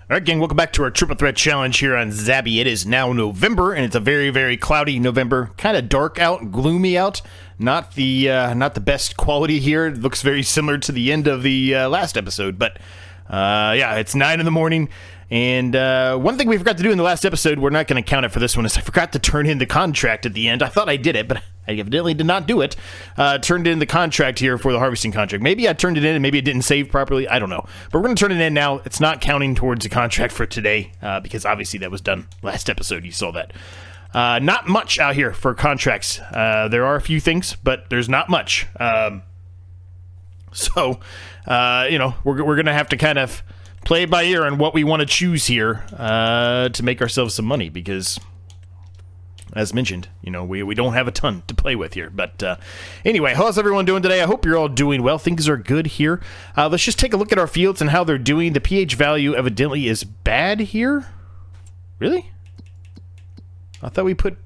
Alright gang, welcome back to our Triple Threat Challenge here on Zabby. It is now November, and it's a very, very cloudy November. Kind of dark out, gloomy out. Not the best quality here. It looks very similar to the end of the last episode, but yeah, it's 9 in the morning. And one thing we forgot to do in the last episode, we're not going to count it for this one, is I forgot to turn in the contract at the end. I thought I did it, but I evidently did not do it. Turned in the contract here for the harvesting contract. Maybe I turned it in and maybe it didn't save properly. I don't know. But we're going to turn it in now. It's not counting towards the contract for today because obviously that was done last episode. You saw that. Not much out here for contracts. There are a few things, but there's not much. So, you know, we're going to have to kind of play it by ear on what we want to choose here to make ourselves some money because, as mentioned, you know, we don't have a ton to play with here. But anyway, how's everyone doing today? I hope you're all doing well. Things are good here. Let's just take a look at our fields and how they're doing. The pH value evidently is bad here. Really? I thought we put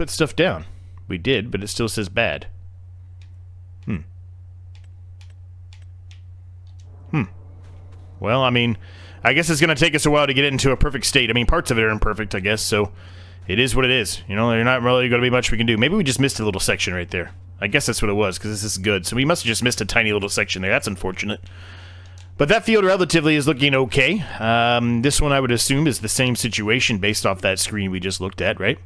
stuff down. We did, but it still says bad. Well, I mean, I guess it's going to take us a while to get it into a perfect state. I mean, parts of it are imperfect, I guess, so it is what it is. You know, there's not really going to be much we can do. Maybe we just missed a little section right there. I guess that's what it was, because this is good. So we must have just missed a tiny little section there. That's unfortunate. But that field relatively is looking okay. This one, I would assume, is the same situation based off that screen we just looked at, right?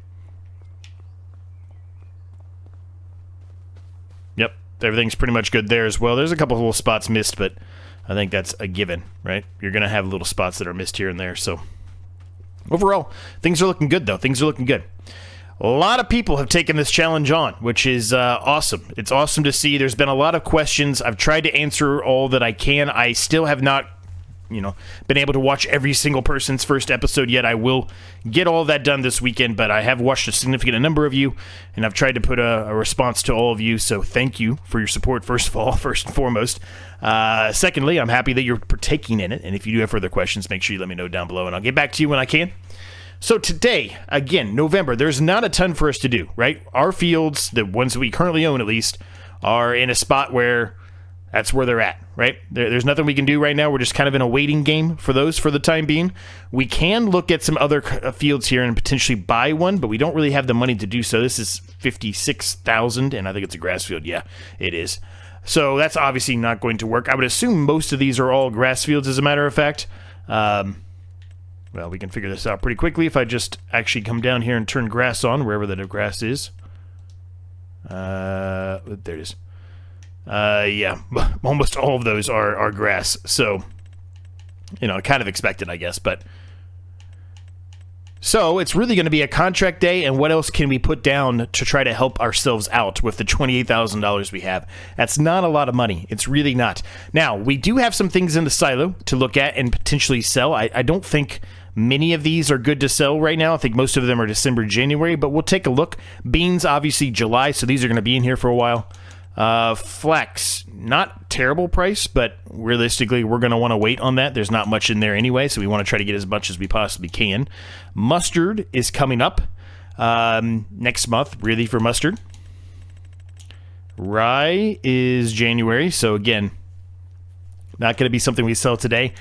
Yep, everything's pretty much good there as well. There's a couple of little spots missed, but I think that's a given, right? You're going to have little spots that are missed here and there. So overall, things are looking good, though. Things are looking good. A lot of people have taken this challenge on, which is awesome. It's awesome to see. There's been a lot of questions. I've tried to answer all that I can. I still have not, you know, been able to watch every single person's first episode yet. I will get all that done this weekend, but I have watched a significant number of you, and I've tried to put a response to all of you, so thank you for your support, first of all, first and foremost. Secondly, I'm happy that you're partaking in it, and if you do have further questions, make sure you let me know down below, and I'll get back to you when I can. So today, again, November, there's not a ton for us to do, right? Our fields, the ones that we currently own at least, are in a spot where that's where they're at, right? There's nothing we can do right now. We're just kind of in a waiting game for those for the time being. We can look at some other fields here and potentially buy one, but we don't really have the money to do so. This is 56,000, and I think it's a grass field. Yeah, it is. So that's obviously not going to work. I would assume most of these are all grass fields, as a matter of fact. Well, we can figure this out pretty quickly if I just actually come down here and turn grass on, wherever the grass is. There it is. Yeah, almost all of those are grass, so, you know, kind of expected, I guess, but... So, it's really going to be a contract day, and what else can we put down to try to help ourselves out with the $28,000 we have? That's not a lot of money. It's really not. Now, we do have some things in the silo to look at and potentially sell. I don't think many of these are good to sell right now. I think most of them are December, January, but we'll take a look. Beans, obviously, July, so these are going to be in here for a while. Flax, not terrible price, but realistically, we're going to want to wait on that. There's not much in there anyway, so we want to try to get as much as we possibly can. Mustard is coming up next month, really, for mustard. Rye is January, so again, not going to be something we sell today.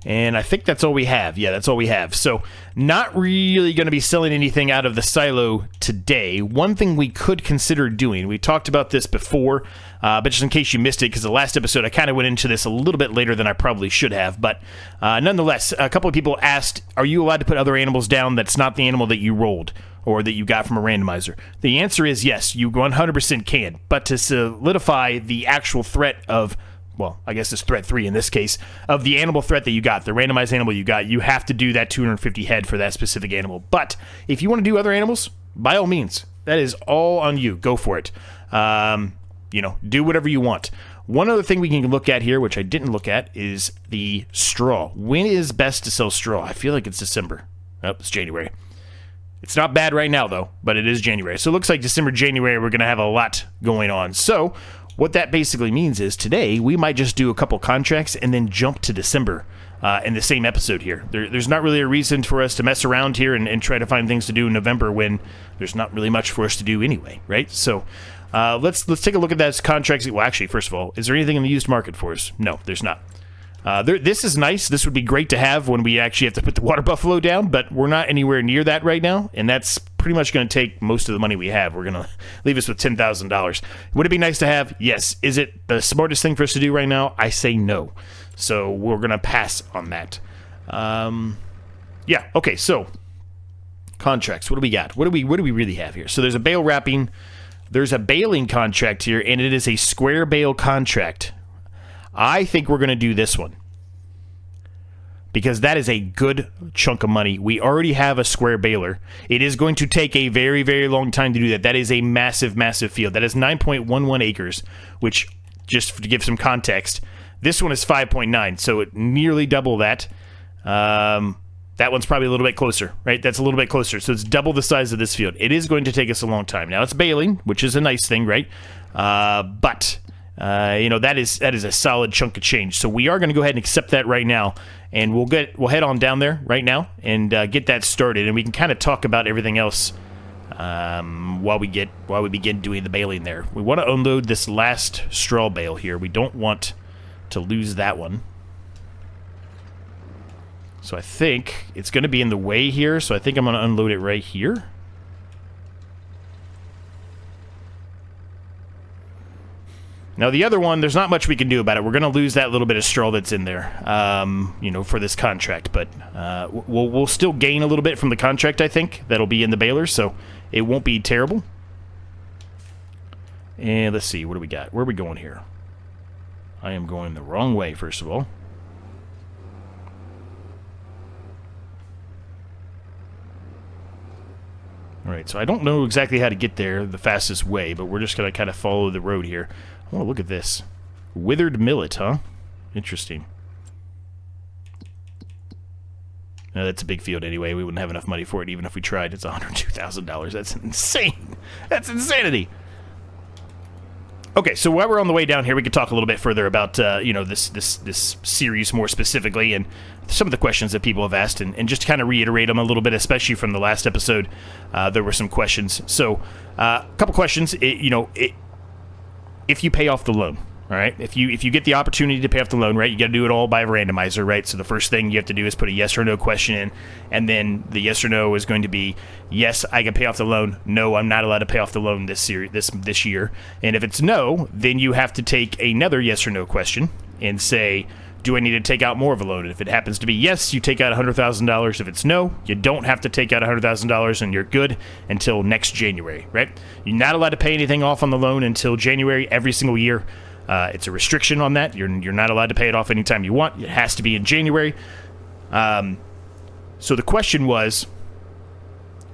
And I think that's all we have. Yeah, that's all we have. So not really going to be selling anything out of the silo today. One thing we could consider doing, we talked about this before, but just in case you missed it, because the last episode I kind of went into this a little bit later than I probably should have. But nonetheless, a couple of people asked, are you allowed to put other animals down that's not the animal that you rolled or that you got from a randomizer? The answer is yes, you 100% can. But to solidify the actual threat of, well, I guess it's threat 3 in this case, of the animal threat that you got, the randomized animal you got, you have to do that 250 head for that specific animal. But if you want to do other animals, by all means, that is all on you. Go for it. You know, do whatever you want. One other thing we can look at here, which I didn't look at, is the straw. When is best to sell straw? I feel like it's December. Oh, it's January. It's not bad right now, though, but it is January. So it looks like December, January, we're going to have a lot going on. So what that basically means is today we might just do a couple contracts and then jump to December in the same episode here. There's not really a reason for us to mess around here and try to find things to do in November when there's not really much for us to do anyway, right? So let's take a look at those contracts. Well, actually, first of all, is there anything in the used market for us? No, there's not. This is nice. This would be great to have when we actually have to put the water buffalo down, but we're not anywhere near that right now, and that's pretty much going to take most of the money we have. We're going to leave us with $10,000. Would it be nice to have? Yes. Is it the smartest thing for us to do right now? I say no. So we're going to pass on that. Yeah, okay, so contracts. What do we got? What do we really have here? So there's a bale wrapping. There's a baling contract here, and it is a square bale contract. I think we're going to do this one because that is a good chunk of money. We already have a square baler. It is going to take a very, very long time to do that. That is a massive, massive field. That is 9.11 acres, which, just to give some context, this one is 5.9, so it nearly double that. That one's probably a little bit closer, right? That's a little bit closer, so it's double the size of this field. It is going to take us a long time. Now, it's baling, which is a nice thing, right? But that is a solid chunk of change. So we are going to go ahead and accept that right now, and we'll head on down there right now and get that started, and we can kind of talk about everything else while we begin doing the baling there. We want to unload this last straw bale here. We don't want to lose that one. So I think it's going to be in the way here, so I think I'm going to unload it right here. Now the other one, there's not much we can do about it. We're going to lose that little bit of straw that's in there, for this contract. But we'll still gain a little bit from the contract, I think. That'll be in the baler, so it won't be terrible. And let's see, what do we got? Where are we going here? I am going the wrong way, first of all. Alright, so I don't know exactly how to get there the fastest way, but we're just going to kind of follow the road here. I want to look at this. Withered millet, huh? Interesting. No, that's a big field anyway. We wouldn't have enough money for it even if we tried. It's $102,000. That's insane. That's insanity. Okay, so while we're on the way down here, we could talk a little bit further about this series more specifically and some of the questions that people have asked, and just kind of reiterate them a little bit, especially from the last episode. There were some questions. So, a couple questions. If you pay off the loan, all right? If you get the opportunity to pay off the loan, right, you got to do it all by a randomizer, right? So the first thing you have to do is put a yes or no question in, and then the yes or no is going to be, yes, I can pay off the loan. No, I'm not allowed to pay off the loan this year. And if it's no, then you have to take another yes or no question and say, do I need to take out more of a loan? And if it happens to be yes, you take out $100,000. If it's no, you don't have to take out $100,000, and you're good until next January, right? You're not allowed to pay anything off on the loan until January every single year. It's a restriction on that. You're not allowed to pay it off anytime you want. It has to be in January. So the question was,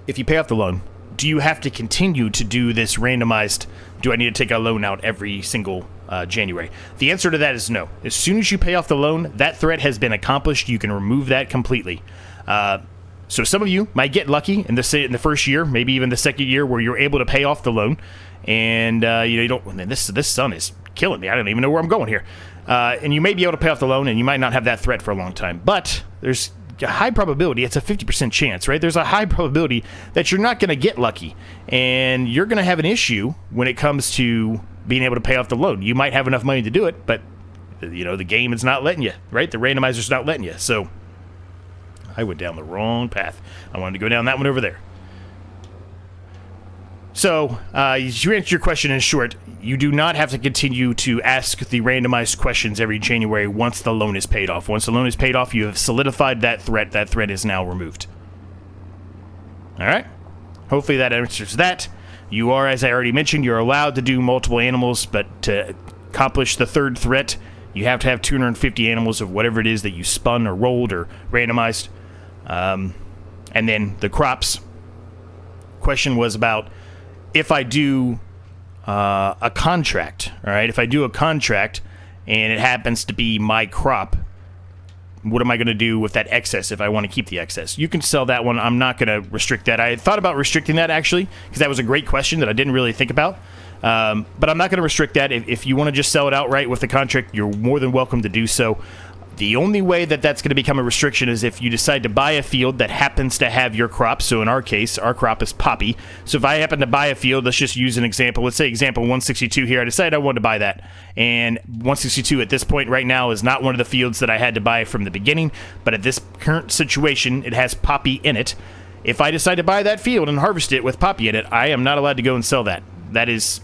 if you pay off the loan, do you have to continue to do this randomized, do I need to take a loan out every single January? The answer to that is no. As soon as you pay off the loan, that threat has been accomplished. You can remove that completely. So some of you might get lucky in the first year, maybe even the second year, where you're able to pay off the loan, and you don't. Man, this sun is killing me. I don't even know where I'm going here. And you may be able to pay off the loan, and you might not have that threat for a long time. But there's a high probability, it's a 50% chance, right? There's a high probability that you're not going to get lucky, and you're going to have an issue when it comes to being able to pay off the loan. You might have enough money to do it, but the game is not letting you, right? The randomizer's not letting you. So I went down the wrong path. I wanted to go down that one over there. So, to answer your question in short, you do not have to continue to ask the randomized questions every January once the loan is paid off. Once the loan is paid off, you have solidified that threat. That threat is now removed. All right? Hopefully that answers that. You are, as I already mentioned, you're allowed to do multiple animals, but to accomplish the third threat, you have to have 250 animals of whatever it is that you spun or rolled or randomized. And then the crops. Question was about if I do a contract, all right? If I do a contract and it happens to be my crop, what am I going to do with that excess if I want to keep the excess? You can sell that one. I'm not going to restrict that. I had thought about restricting that, actually, because that was a great question that I didn't really think about. But I'm not going to restrict that. If you want to just sell it outright with the contract, you're more than welcome to do so. The only way that that's going to become a restriction is if you decide to buy a field that happens to have your crop. So in our case, our crop is poppy. So if I happen to buy a field, let's just use an example. Let's say example 162 here. I decided I wanted to buy that. And 162 at this point right now is not one of the fields that I had to buy from the beginning. But at this current situation, it has poppy in it. If I decide to buy that field and harvest it with poppy in it, I am not allowed to go and sell that. That is,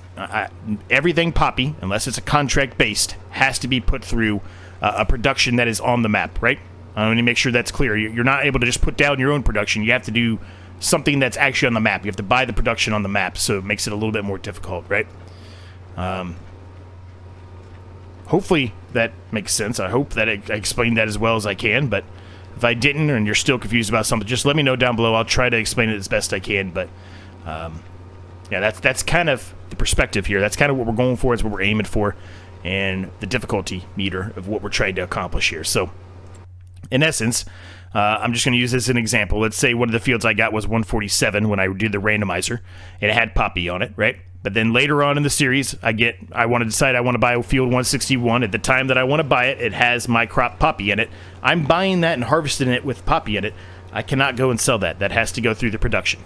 everything poppy, unless it's a contract based, has to be put through a production that is on the map, right? I want to make sure that's clear. You're not able to just put down your own production. You have to do something that's actually on the map. You have to buy the production on the map, so it makes it a little bit more difficult, right? Hopefully that makes sense. I hope that I explained that as well as I can, but if I didn't and you're still confused about something, just let me know down below. I'll try to explain it as best I can, but yeah, that's kind of the perspective here. That's kind of what we're going for. It's what we're aiming for, and the difficulty meter of what we're trying to accomplish here. So, in essence, I'm just going to use this as an example. Let's say one of the fields I got was 147 when I did the randomizer, and it had poppy on it, right? But then later on in the series, I want to decide I want to buy field 161. At the time that I want to buy it, it has my crop poppy in it. I'm buying that and harvesting it with poppy in it. I cannot go and sell that. That has to go through the production.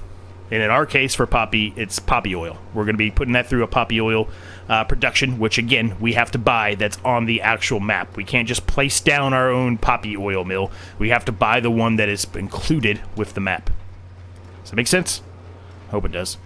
And in our case, for poppy, it's poppy oil. We're going to be putting that through a poppy oil production, which, again, we have to buy that's on the actual map. We can't just place down our own poppy oil mill. We have to buy the one that is included with the map. Does that make sense? Hope it does.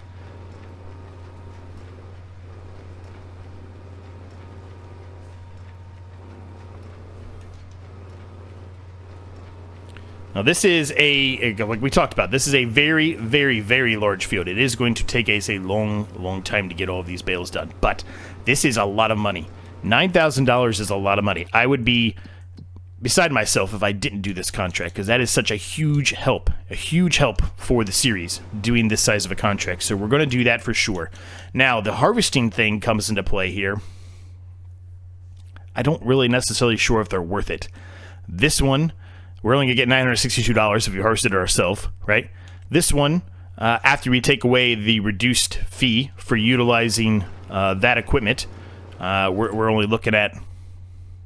Now this is like we talked about, this is a very, very, very large field. It is going to take us a long, long time to get all of these bales done. But this is a lot of money. $9,000 is a lot of money. I would be beside myself if I didn't do this contract, because that is such a huge help for the series, doing this size of a contract. So we're going to do that for sure. Now, the harvesting thing comes into play here. I don't really necessarily sure if they're worth it. This one, we're only going to get $962 if we harvest it ourselves, right? This one, after we take away the reduced fee for utilizing that equipment, we're only looking at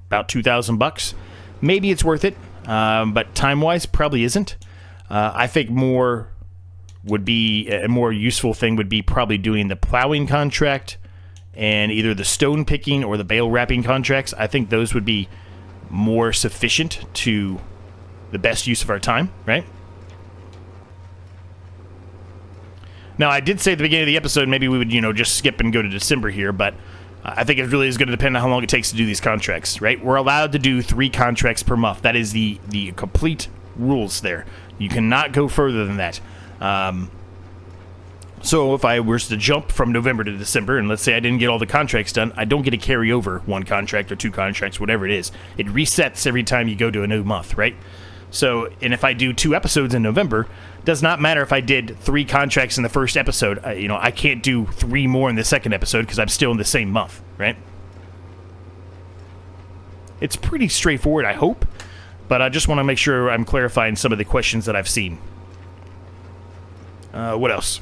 about $2,000. Maybe it's worth it, but time-wise, probably isn't. I think more would be a more useful thing would be probably doing the plowing contract and either the stone picking or the bale wrapping contracts. I think those would be more sufficient to the best use of our time, right? Now, I did say at the beginning of the episode maybe we would, just skip and go to December here, but I think it really is going to depend on how long it takes to do these contracts, right? We're allowed to do 3 contracts per month. That is the complete rules there. You cannot go further than that. So if I was to jump from November to December, and let's say I didn't get all the contracts done, I don't get to carry over 1 contract or 2 contracts, whatever it is. It resets every time you go to a new month, right? So, and if I do 2 episodes in November, does not matter if I did 3 contracts in the first episode. I can't do 3 more in the second episode because I'm still in the same month, right? It's pretty straightforward, I hope, but I just want to make sure I'm clarifying some of the questions that I've seen. What else?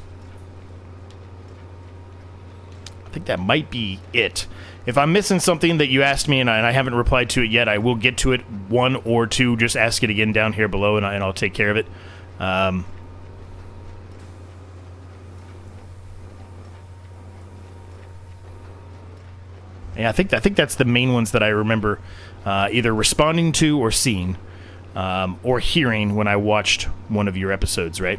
I think that might be it. If I'm missing something that you asked me and I haven't replied to it yet, I will get to it 1 or 2. Just ask it again down here below, and I'll take care of it. Yeah, I think that's the main ones that I remember either responding to or seeing or hearing when I watched one of your episodes, right?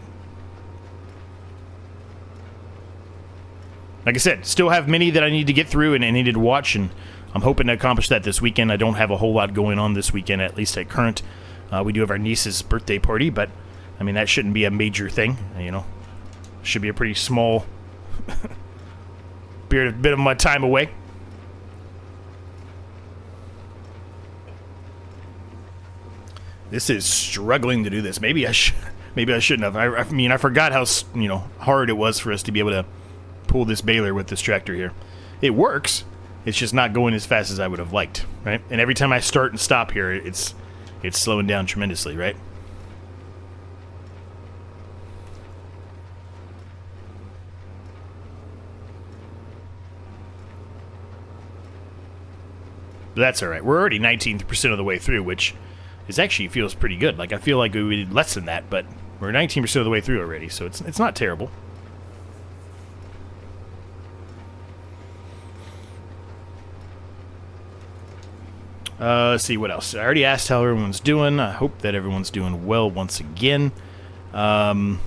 Like I said, still have many that I need to get through and I needed to watch, and I'm hoping to accomplish that this weekend. I don't have a whole lot going on this weekend, at least at current. We do have our niece's birthday party, but, I mean, that shouldn't be a major thing, Should be a pretty small bit of my time away. This is struggling to do this. Maybe I shouldn't have. I mean, I forgot how, hard it was for us to be able to pull this baler with this tractor here. It works. It's just not going as fast as I would have liked, right? And every time I start and stop here, it's slowing down tremendously, right? But that's all right. We're already 19% of the way through, which is actually feels pretty good. Like, I feel like we did less than that, but we're 19% of the way through already, so it's not terrible. Let's see what else. I already asked how everyone's doing. I hope that everyone's doing well once again. I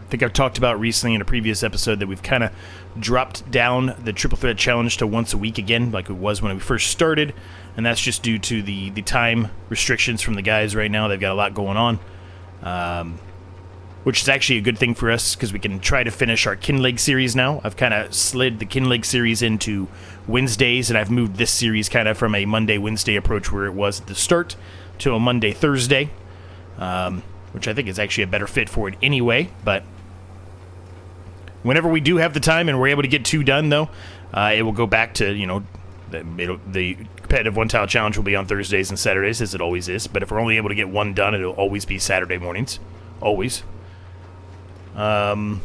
think I've talked about recently in a previous episode that we've kind of dropped down the triple threat challenge to once a week again, like it was when we first started, and that's just due to the time restrictions from the guys right now. They've got a lot going on, which is actually a good thing for us because we can try to finish our Kinleg series now. I've kind of slid the Kinleg series into Wednesdays, and I've moved this series kind of from a Monday-Wednesday approach where it was at the start to a Monday-Thursday, which I think is actually a better fit for it anyway, but whenever we do have the time and we're able to get 2 done, though, it will go back to, the competitive one-tile challenge will be on Thursdays and Saturdays, as it always is. But if we're only able to get 1 done, it'll always be Saturday mornings. Always. Can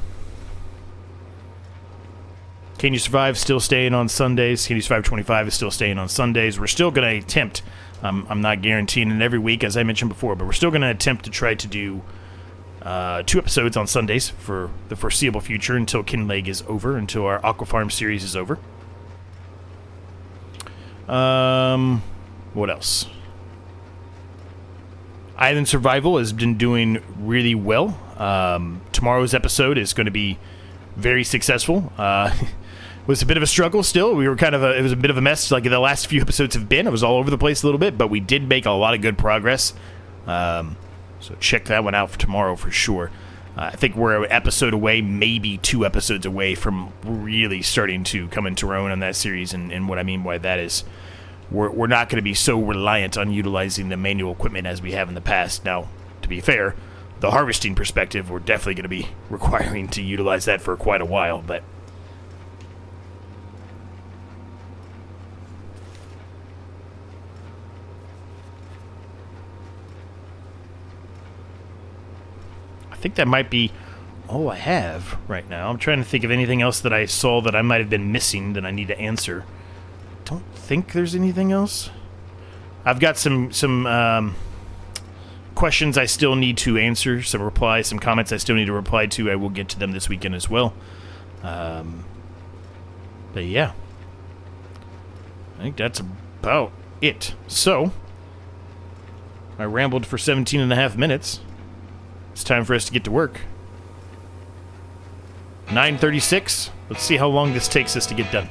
You Survive still staying on Sundays. Can You Survive 25 is still staying on Sundays. We're still going to attempt, I'm not guaranteeing it every week, as I mentioned before, but we're still going to attempt to try to do 2 episodes on Sundays for the foreseeable future until Kinleg is over, until our Aqua Farm series is over. What else? Island Survival has been doing really well. Tomorrow's episode is going to be very successful. It was a bit of a struggle still. We were it was a bit of a mess like the last few episodes have been. It was all over the place a little bit, but we did make a lot of good progress. So check that one out for tomorrow for sure. I think we're an episode away, maybe 2 episodes away from really starting to come into our own on that series, and what I mean by that is we're not going to be so reliant on utilizing the manual equipment as we have in the past. Now, to be fair, the harvesting perspective, we're definitely going to be requiring to utilize that for quite a while, but I think that might be all I have right now. I'm trying to think of anything else that I saw that I might have been missing that I need to answer. I don't think there's anything else. I've got some questions I still need to answer, some replies, some comments I still need to reply to. I will get to them this weekend as well. But yeah, I think that's about it. So, I rambled for 17 and a half minutes. It's time for us to get to work. 9:36. Let's see how long this takes us to get done.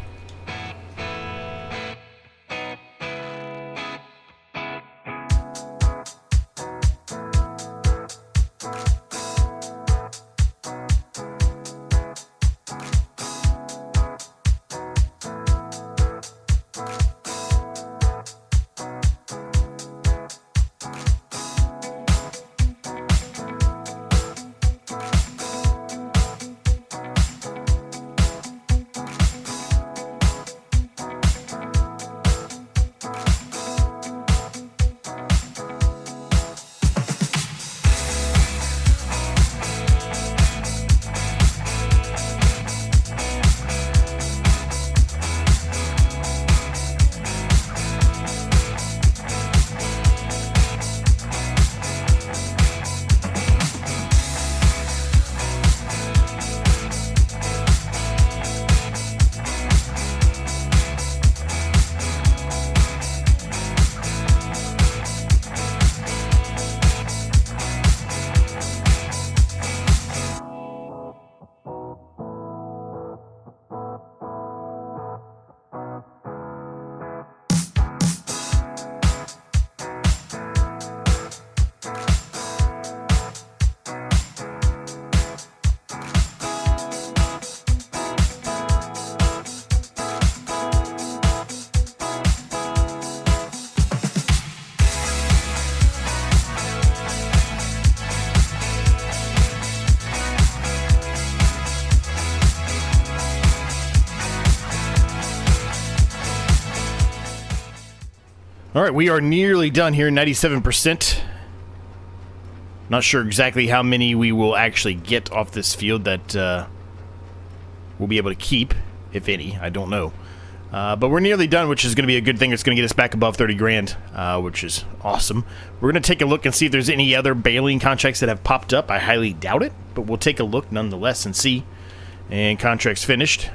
All right, we are nearly done here, 97%. Not sure exactly how many we will actually get off this field that we'll be able to keep, if any. I don't know. But we're nearly done, which is going to be a good thing. It's going to get us back above 30 grand, which is awesome. We're going to take a look and see if there's any other baling contracts that have popped up. I highly doubt it, but we'll take a look nonetheless and see. And contracts finished.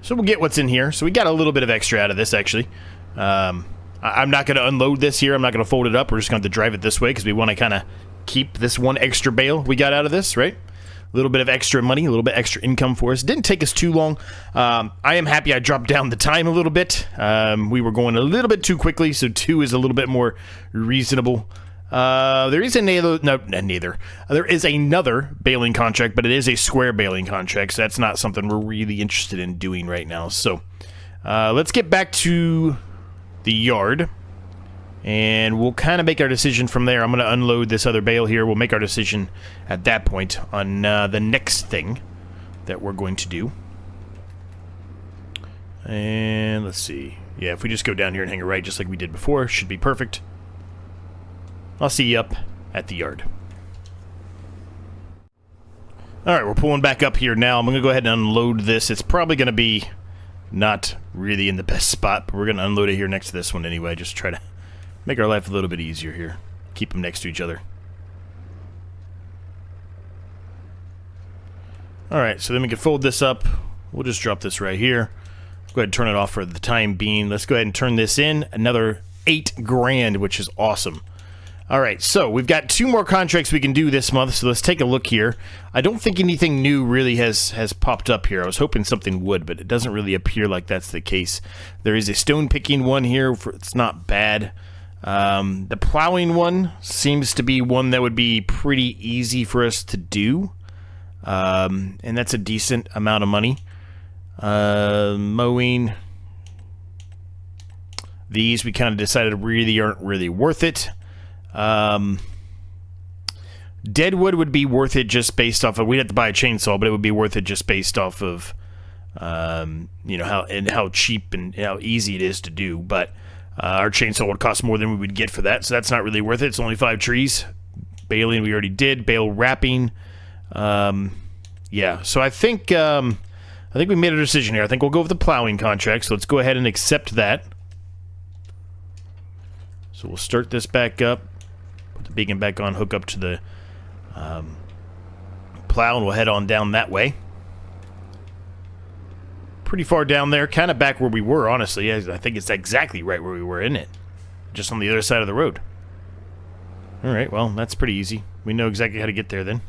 So we'll get what's in here. So we got a little bit of extra out of this, actually. I'm not going to unload this here. I'm not going to fold it up. We're just going to have to drive it this way because we want to kind of keep this one extra bale we got out of this, right? A little bit of extra money, a little bit extra income for us. Didn't take us too long. I am happy I dropped down the time a little bit. We were going a little bit too quickly, so 2 is a little bit more reasonable. There is There is another baling contract, but it is a square baling contract, so that's not something we're really interested in doing right now. So let's get back to the yard, and we'll kind of make our decision from there. I'm going to unload this other bale here. We'll make our decision at that point on the next thing that we're going to do. And let's see. Yeah, if we just go down here and hang a right just like we did before, should be perfect. I'll see you up at the yard. Alright, we're pulling back up here now. I'm going to go ahead and unload this. It's probably going to be not really in the best spot, but we're going to unload it here next to this one anyway. Just try to make our life a little bit easier here. Keep them next to each other. Alright, so then we can fold this up. We'll just drop this right here. Go ahead and turn it off for the time being. Let's go ahead and turn this in. Another 8 grand, which is awesome. Alright, so we've got 2 more contracts we can do this month, so let's take a look here. I don't think anything new really has popped up here. I was hoping something would, but it doesn't really appear like that's the case. There is a stone picking one here. It's not bad. The plowing one seems to be one that would be pretty easy for us to do. And that's a decent amount of money. Mowing. These we kind of decided really aren't really worth it. Deadwood would be worth it just based off of, we'd have to buy a chainsaw, but it would be worth it just based off of, you know, how cheap and how easy it is to do. But our chainsaw would cost more than we would get for that, so that's not really worth it. It's only 5 trees. Baling we already did. Bale wrapping. Yeah, so I think we made a decision here. I think we'll go with the plowing contract, so let's go ahead and accept that. So we'll start this back up, put the beacon back on, hook up to the plow, and we'll head on down that way. Pretty far down there, kind of back where we were, honestly. I think it's exactly right where we were, in it? Just on the other side of the road. Alright, well, that's pretty easy. We know exactly how to get there then.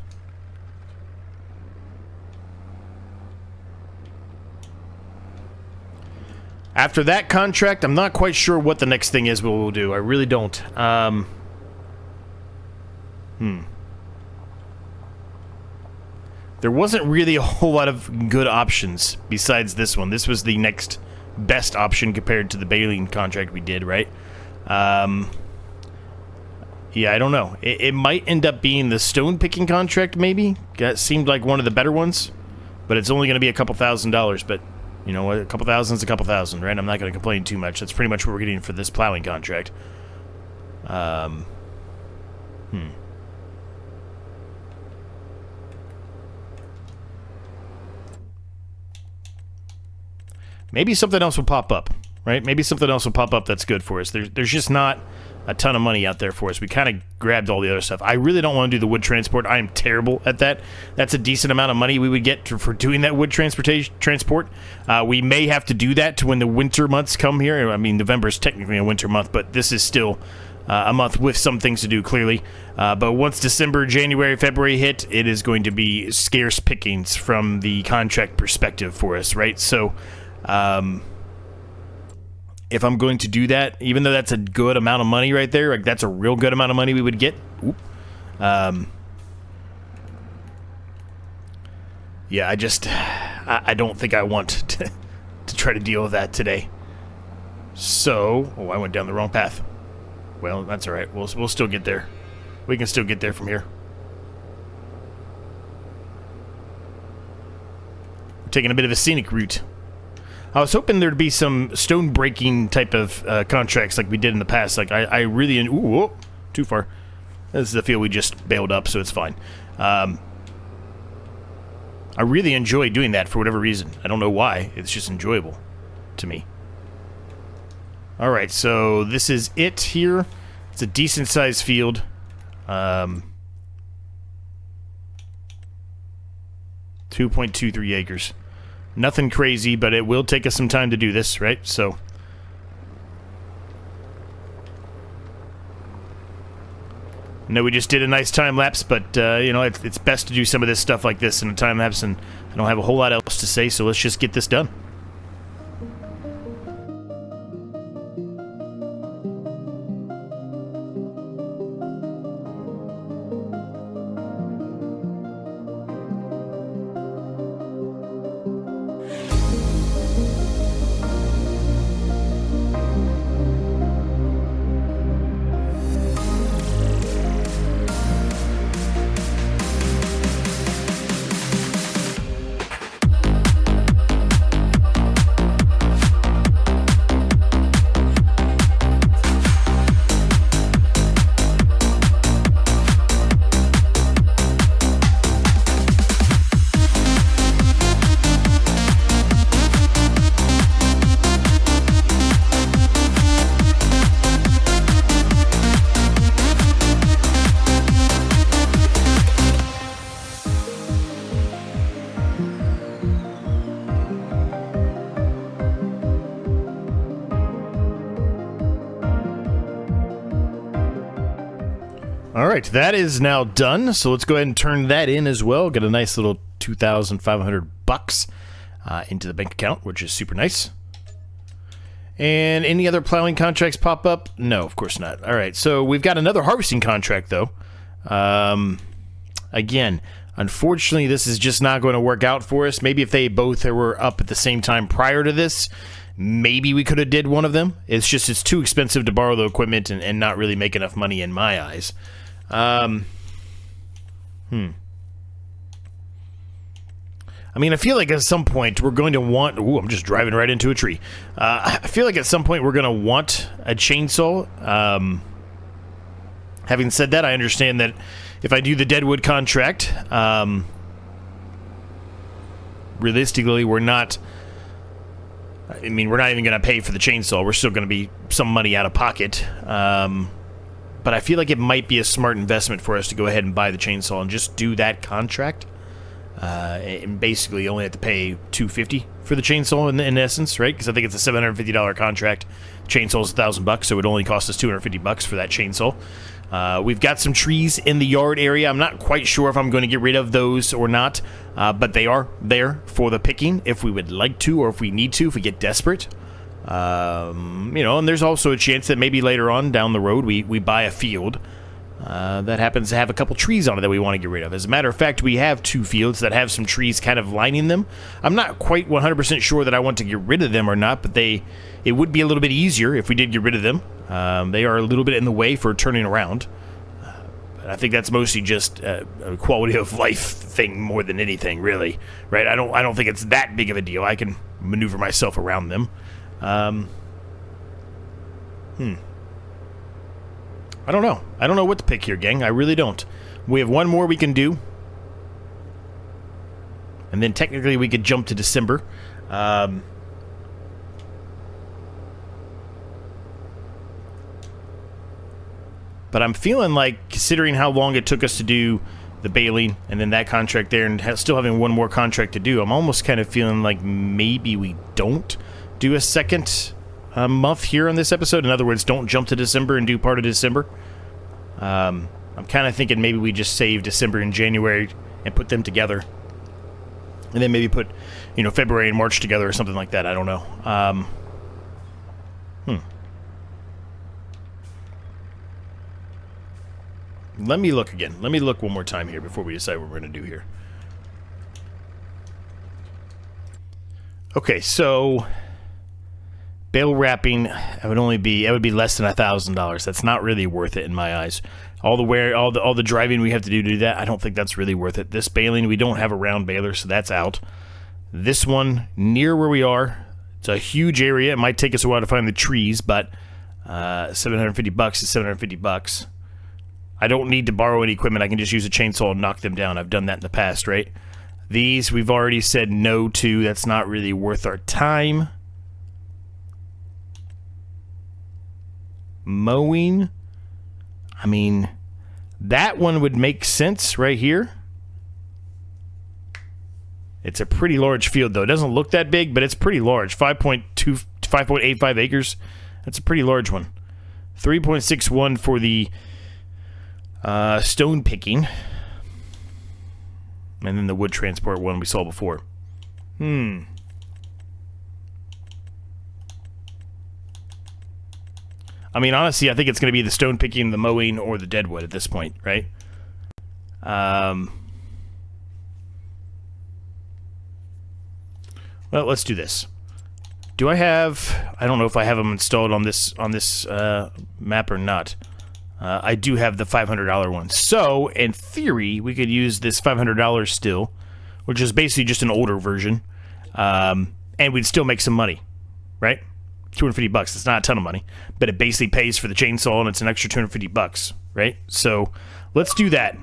After that contract, I'm not quite sure what the next thing is we'll do. I really don't. There wasn't really a whole lot of good options besides this one. This was the next best option compared to the baling contract we did, right? Yeah, I don't know. It might end up being the stone picking contract, maybe. That seemed like one of the better ones. But it's only going to be a couple $1,000s, but... You know what, a couple thousand's a couple thousand, right? I'm not going to complain too much. That's pretty much what we're getting for this plowing contract. Maybe something else will pop up, right? Maybe something else will pop up that's good for us. There's just not a ton of money out there for us. We kind of grabbed all the other stuff. I really don't want to do the wood transport. I am terrible at that. That's a decent amount of money we would get for doing that wood transport. We may have to do that to when the winter months come here. I mean, November is technically a winter month, but this is still a month with some things to do, clearly. But once December, January, February hit, it is going to be scarce pickings from the contract perspective for us, right? So, if I'm going to do that, even though that's a good amount of money right there, like that's a real good amount of money we would get. Yeah, I don't think I want to try to deal with that today. So, I went down the wrong path. Well, that's all right. We'll still get there. We can still get there from here. We're taking a bit of a scenic route. I was hoping there'd be some stone breaking type of contracts like we did in the past. Like I really... Ooh, whoa, too far. This is the field we just bailed up, so it's fine. I really enjoy doing that for whatever reason. I don't know why. It's just enjoyable to me. Alright, so this is it here. It's a decent-sized field. 2.23 acres. Nothing crazy, but it will take us some time to do this, right? So... No, we just did a nice time lapse, but you know, it's best to do some of this stuff like this in a time lapse, and I don't have a whole lot else to say, so let's just get this done. Alright, that is now done, so let's go ahead and turn that in as well. Get a nice little 2,500 bucks into the bank account, which is super nice. And any other plowing contracts pop up? No, of course not. Alright, so we've got another harvesting contract, though. Again, unfortunately, this is just not going to work out for us. Maybe if they both were up at the same time prior to this, maybe we could have did one of them. It's just, it's too expensive to borrow the equipment and not really make enough money in my eyes. I mean, I feel like at some point we're going to want... Ooh, I'm just driving right into a tree. I feel like at some point we're going to want a chainsaw. Having said that, I understand that if I do the Deadwood contract, realistically, we're not... I mean, we're not even going to pay for the chainsaw. We're still going to be some money out of pocket. But I feel like it might be a smart investment for us to go ahead and buy the chainsaw and just do that contract. And basically only have to pay $250 for the chainsaw in essence, right? Because I think it's a $750 contract. Chainsaw's $1,000, so it would only cost us $250 for that chainsaw. We've got some trees in the yard area. I'm not quite sure if I'm going to get rid of those or not, but they are there for the picking if we would like to, or if we need to, if we get desperate. You know, and there's also a chance that maybe later on down the road we buy a field that happens to have a couple trees on it that we want to get rid of. As a matter of fact, we have 2 fields that have some trees kind of lining them. I'm not quite 100% sure that I want to get rid of them or not, but it would be a little bit easier if we did get rid of them. They are a little bit in the way for turning around. I think that's mostly just a quality of life thing more than anything, really. Right? I don't think it's that big of a deal. I can maneuver myself around them. I don't know. I don't know what to pick here, gang. I really don't. We have one more we can do. And then technically we could jump to December. But I'm feeling like, considering how long it took us to do the baling and then that contract there, and still having one more contract to do, I'm almost kind of feeling like maybe we don't do a second month here on this episode. In other words, don't jump to December and do part of December. I'm kind of thinking maybe we just save December and January and put them together. And then maybe put, you know, February and March together or something like that. I don't know. Let me look again. Let me look one more time here before we decide what we're going to do here. Okay, so bale wrapping, it would be less than $1,000. That's not really worth it in my eyes. All the driving we have to do that, I don't think that's really worth it. This baling, we don't have a round baler, so that's out. This one, near where we are, it's a huge area. It might take us a while to find the trees, but $750 is $750. I don't need to borrow any equipment. I can just use a chainsaw and knock them down. I've done that in the past, right? These we've already said no to. That's not really worth our time. Mowing. I mean, that one would make sense right here. It's a pretty large field, though. It doesn't look that big, but it's pretty large. 5.85 acres. That's a pretty large one. 3.61 for the stone picking. And then the wood transport one we saw before. I mean, honestly, I think it's going to be the stone picking, the mowing, or the deadwood at this point, right? Well, let's do this. Do I have... I don't know if I have them installed on this map or not. I do have the $500 one. So, in theory, we could use this $500 still, which is basically just an older version, and we'd still make some money, right? $250. It's not a ton of money, but it basically pays for the chainsaw, and it's an extra $250, right? So, let's do that.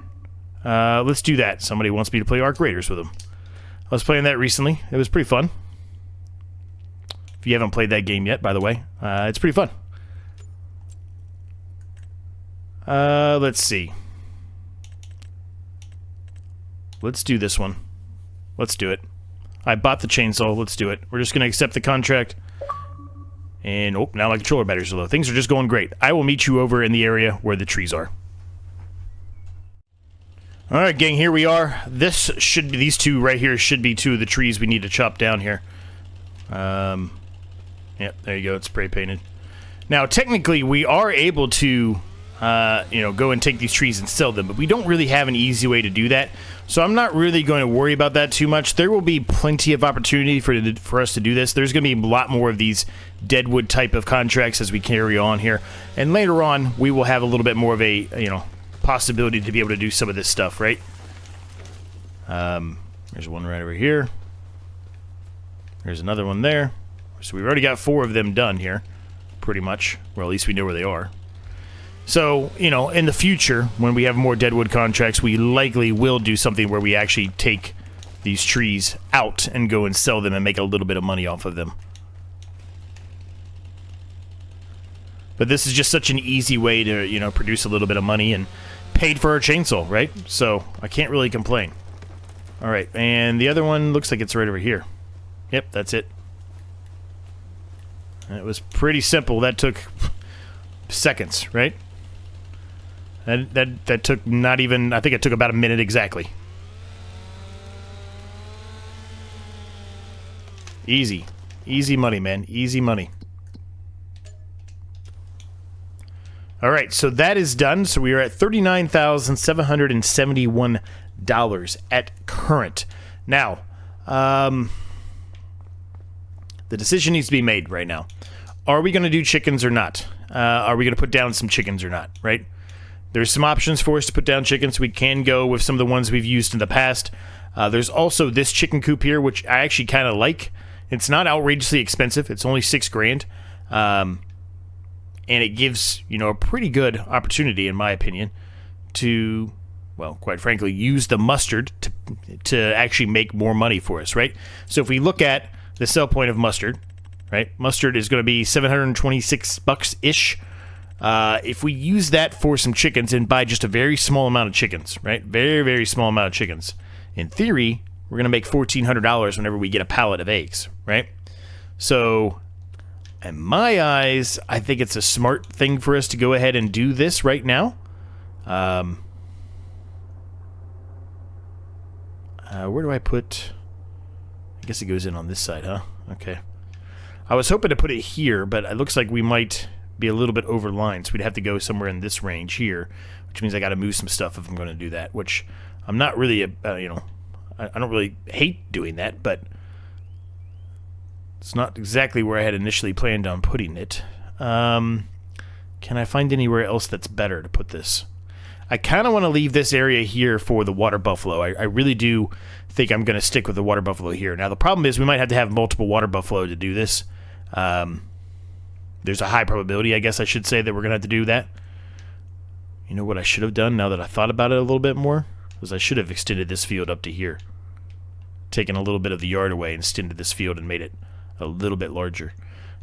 Let's do that. Somebody wants me to play Arc Raiders with them. I was playing that recently. It was pretty fun. If you haven't played that game yet, by the way, it's pretty fun. Let's see. Let's do this one. Let's do it. I bought the chainsaw. Let's do it. We're just going to accept the contract. And, oh, now my controller batteries are low. Things are just going great. I will meet you over in the area where the trees are. Alright, gang, here we are. This should be, these two right here should be two of the trees we need to chop down here. Yep, there you go. It's spray painted. Now, technically, we are able to, you know, go and take these trees and sell them, but we don't really have an easy way to do that. So I'm not really going to worry about that too much. There will be plenty of opportunity for us to do this. There's going to be a lot more of these deadwood type of contracts as we carry on here. And later on, we will have a little bit more of a, you know, possibility to be able to do some of this stuff, right? There's one right over here. There's another one there. So we've already got 4 of them done here, pretty much. Well, at least we know where they are. So, you know, in the future, when we have more deadwood contracts, we likely will do something where we actually take these trees out and go and sell them and make a little bit of money off of them. But this is just such an easy way to, you know, produce a little bit of money and paid for our chainsaw, right? So, I can't really complain. Alright, and the other one looks like it's right over here. Yep, that's it. It was pretty simple. That took seconds, right? That took not even... I think it took about a minute exactly. Easy. Easy money, man. Easy money. Alright, so that is done. So we are at $39,771 at current. Now, the decision needs to be made right now. Are we going to do chickens or not? Are we going to put down some chickens or not, right? There's some options for us to put down chickens. We can go with some of the ones we've used in the past. There's also this chicken coop here, which I actually kind of like. It's not outrageously expensive. It's only $6,000. And it gives, you know, a pretty good opportunity, in my opinion, to, well, quite frankly, use the mustard to actually make more money for us, right? So if we look at the sell point of mustard, right? Mustard is going to be $726-ish. If we use that for some chickens and buy just a very small amount of chickens, right? Very, very small amount of chickens. In theory, we're going to make $1,400 whenever we get a pallet of eggs, right? So, in my eyes, I think it's a smart thing for us to go ahead and do this right now. Where do I put... I guess it goes in on this side, huh? Okay. I was hoping to put it here, but it looks like we might be a little bit over line, so we'd have to go somewhere in this range here, which means I got to move some stuff if I'm going to do that, which I'm not really, you know, I don't really hate doing that, but it's not exactly where I had initially planned on putting it. Can I find anywhere else that's better to put this? I kind of want to leave this area here for the water buffalo. I really do think I'm going to stick with the water buffalo here. Now, the problem is we might have to have multiple water buffalo to do this. There's a high probability, I guess I should say, that we're going to have to do that. You know what I should have done now that I thought about it a little bit more? Was I should have extended this field up to here. taken a little bit of the yard away and stinted this field and made it a little bit larger.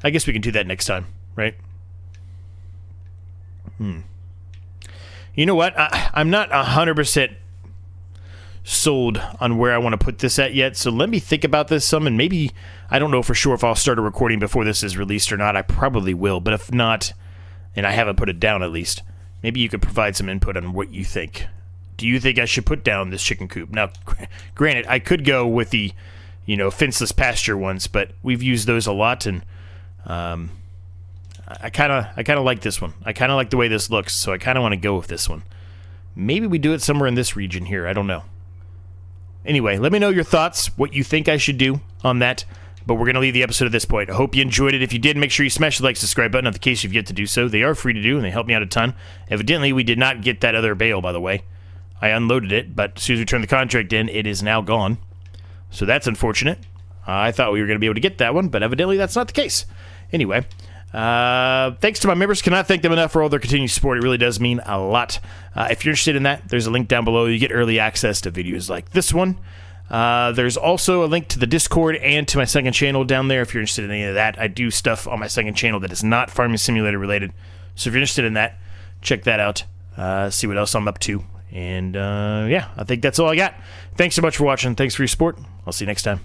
I guess we can do that next time, right? You know what? I'm not 100% sold on where I want to put this at yet, so let me think about this some, and maybe, I don't know for sure if I'll start a recording before this is released or not. I probably will, but if not, and I haven't put it down at least, maybe you could provide some input on what you think. Do you think I should put down this chicken coop? Now, granted, I could go with the, fenceless pasture ones, but we've used those a lot, and I kind of like this one. I kind of like the way this looks, so I kind of want to go with this one. Maybe we do it somewhere in this region here. I don't know. Anyway, let me know your thoughts, what you think I should do on that. But we're going to leave the episode at this point. I hope you enjoyed it. If you did, make sure you smash the like, subscribe button in the case you've yet to do so. They are free to do, and they help me out a ton. Evidently, we did not get that other bale, by the way. I unloaded it, but as soon as we turned the contract in, it is now gone. So that's unfortunate. I thought we were going to be able to get that one, but evidently that's not the case. Anyway, thanks to my members. Cannot thank them enough for all their continued support. It really does mean a lot. If you're interested in that, there's a link down below. You get early access to videos like this one. There's also a link to the Discord and to my second channel down there if you're interested in any of that. I do stuff on my second channel that is not Farming Simulator related. So if you're interested in that, check that out. See what else I'm up to. And yeah, I think that's all I got. Thanks so much for watching. Thanks for your support. I'll see you next time.